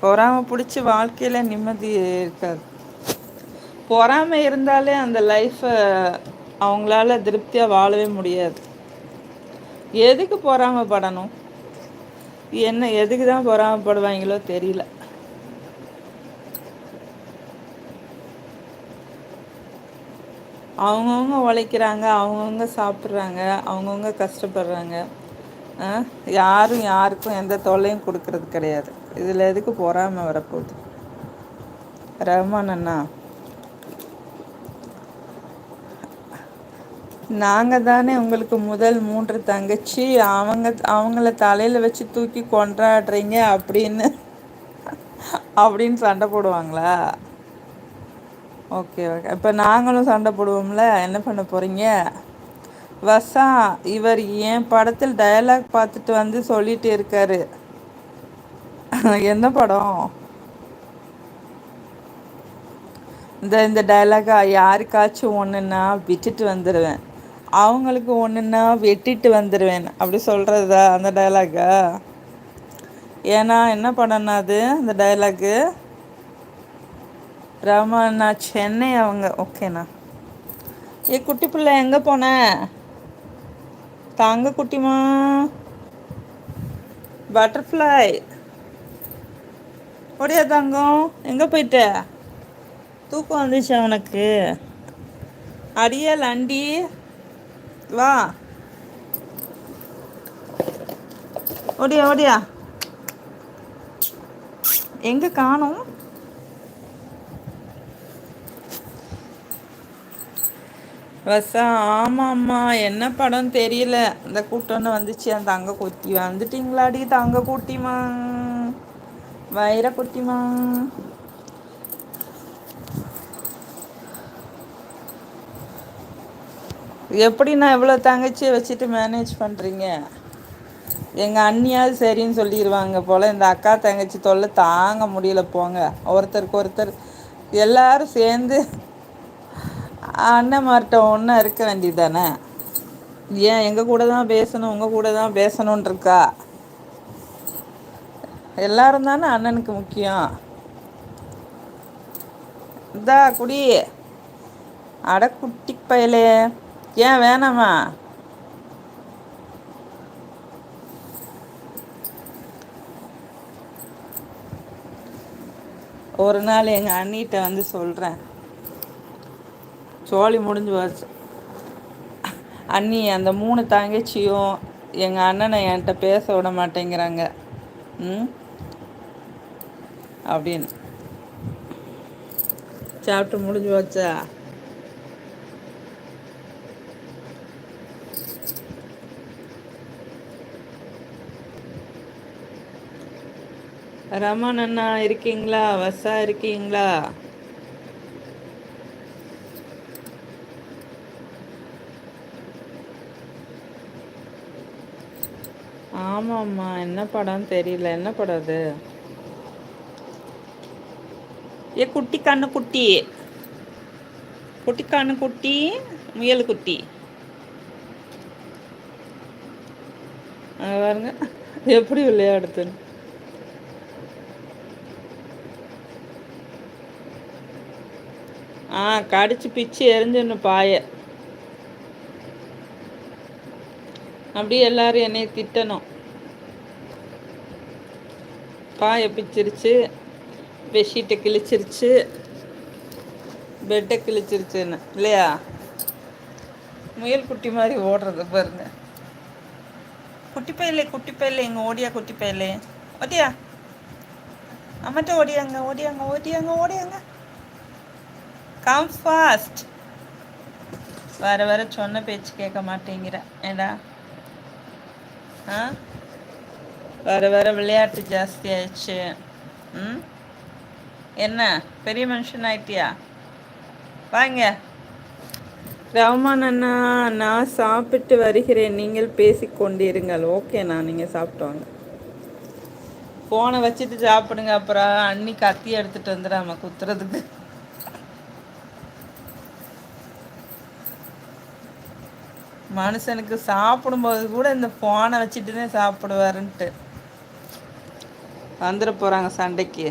பொறாம பிடிச்சி வாழ்க்கையில் நிம்மதி இருக்காது. பொறாமை இருந்தாலே அந்த லைஃப்பை அவங்களால திருப்தியாக வாழவே முடியாது. எதுக்கு பொறாமப்படணும்? என்ன எதுக்கு தான் பொறாமப்படுவாங்களோ தெரியல. அவங்கவுங்க உழைக்கிறாங்க, அவங்கவுங்க சாப்பிட்றாங்க, அவங்கவுங்க கஷ்டப்படுறாங்க. ஆ, யாரும் யாருக்கும் எந்த தொல்லையும் கொடுக்கறது கிடையாது. இதில் எதுக்கு பொறாமை வரப்போகுது? ரஹ்மான் அண்ணா, நாங்கள் தானே உங்களுக்கு முதல் 3 தங்கச்சி, அவங்கள தலையில் வச்சு தூக்கி கொண்டாடுறீங்க அப்படின்னு சண்டை போடுவாங்களா? ஓகே ஓகே, இப்போ நாங்களும் சண்டை போடுவோம்ல, என்ன பண்ண போகிறீங்க? வசா, இவர் என் படத்தில் டயலாக் பார்த்துட்டு வந்து சொல்லிட்டு இருக்காரு. என்ன படம்? இந்த டயலாகா? யாருக்காச்சும் ஒன்றுன்னா விட்டுட்டு வந்துடுவேன், அவங்களுக்கு ஒன்றுன்னா வெட்டிட்டு வந்துடுவேன், அப்படி சொல்கிறதா அந்த டயலாகா? ஏன்னா என்ன பண்ணனா அது அந்த டயலாகு? ராமண்ணா சென்னை அவங்க. ஓகேண்ணா. குட்டி பிள்ளை எங்கே போன? தாங்க குட்டிமா, பட்டர்ஃப்ளை ஒடியா தங்கம், எங்கே போயிட்ட? தூக்கம் வந்துச்சு அவனுக்கு? அடியல் அண்டி வா, ஓடியா ஓடியா. எங்கே காணும்? வசா, ஆமாம்மா, என்ன படம் தெரியல. அந்த கூட்டம்னு வந்துச்சு, அந்த தங்க குட்டி. வந்துட்டீங்களாடி தங்க குட்டிமா, வைர குட்டிமா? எப்படி நான் இவ்வளோ தங்கச்சியை வச்சுட்டு மேனேஜ் பண்ணுறீங்க? எங்கள் அண்ணியாவது சரின்னு சொல்லிடுவாங்க போல். இந்த அக்கா தங்கச்சி தொல்லை தாங்க முடியல போங்க. ஒருத்தருக்கு ஒருத்தர் எல்லாரும் சேர்ந்து அண்ணன்மார்கிட்ட ஒன்றா இருக்க வேண்டியது தானே? ஏன் எங்கள் கூட தான் பேசணும், உங்கள் கூட தான் பேசணுன் இருக்கா? எல்லாரும் தானே அண்ணனுக்கு முக்கியம். இதா குடி. அட குட்டி பயலே, ஏன் வேணாமா? ஒரு நாள் எங்கள் அண்ணிகிட்ட வந்து சொல்கிறேன், சோழி முடிஞ்சு போச்சு. அண்ணி, அந்த 3 தங்கச்சியும் எங்கள் அண்ணனை என்கிட்ட பேச விட மாட்டேங்கிறாங்க அப்படின்னு. சாப்பிட்டு முடிஞ்சு போச்சா? ரமன் அண்ணா இருக்கீங்களா? வசா இருக்கீங்களா? ஆமாம்மா, என்ன படம் தெரியல. என்ன படம் அது? குட்டி கண்ணு குட்டி, குட்டி கண்ணு குட்டி, முயல் குட்டி பாருங்க எப்படி விளையாடுதுன்னு. கடிச்சு பிச்சு எரிஞ்சிடணும் பாய. அப்படியே எல்லாரும் என்னைய திட்டணும். பாயை பிச்சிருச்சு, பெட்ஷீட்டை கிழிச்சிருச்சு, பெட்டை கிழிச்சிருச்சுன்னு இல்லையா? முயல் குட்டி மாதிரி ஓடுறது பாருங்க. குட்டி பையலே, குட்டி பையலே, இங்கே ஓடியா குட்டி பையலே, ஓடியா அம்மட்ட, ஓடியாங்க ஓடியாங்க ஓடியாங்க ஓடியாங்க, கம் ஃபாஸ்ட். வர வர சொன்ன பேச்சு கேட்க மாட்டேங்கிற ஏடா? வர வர விளையாட்டு ஜாஸ்தி ஆயிடுச்சு. என்ன பெரிய மனுஷன் ஆயிட்டியா? வாங்க. ரஹ்மான் அண்ணா, நான் சாப்பிட்டு வருகிறேன், நீங்கள் பேசிக்கொண்டிருங்கள். ஓகேண்ணா, நீங்கள் சாப்பிட்டு வாங்க. ஃபோனை வச்சுட்டு சாப்பிடுங்க, அப்புறம் அண்ணி கத்தி எடுத்துகிட்டு வந்துடாம குத்துறதுக்கு. மனுஷனுக்கு சாப்பிடும்போது கூட இந்த ஃபோனை வச்சுட்டு தான் சாப்பிடுவாருன்ட்டு வந்துட போகிறாங்க சண்டைக்கு.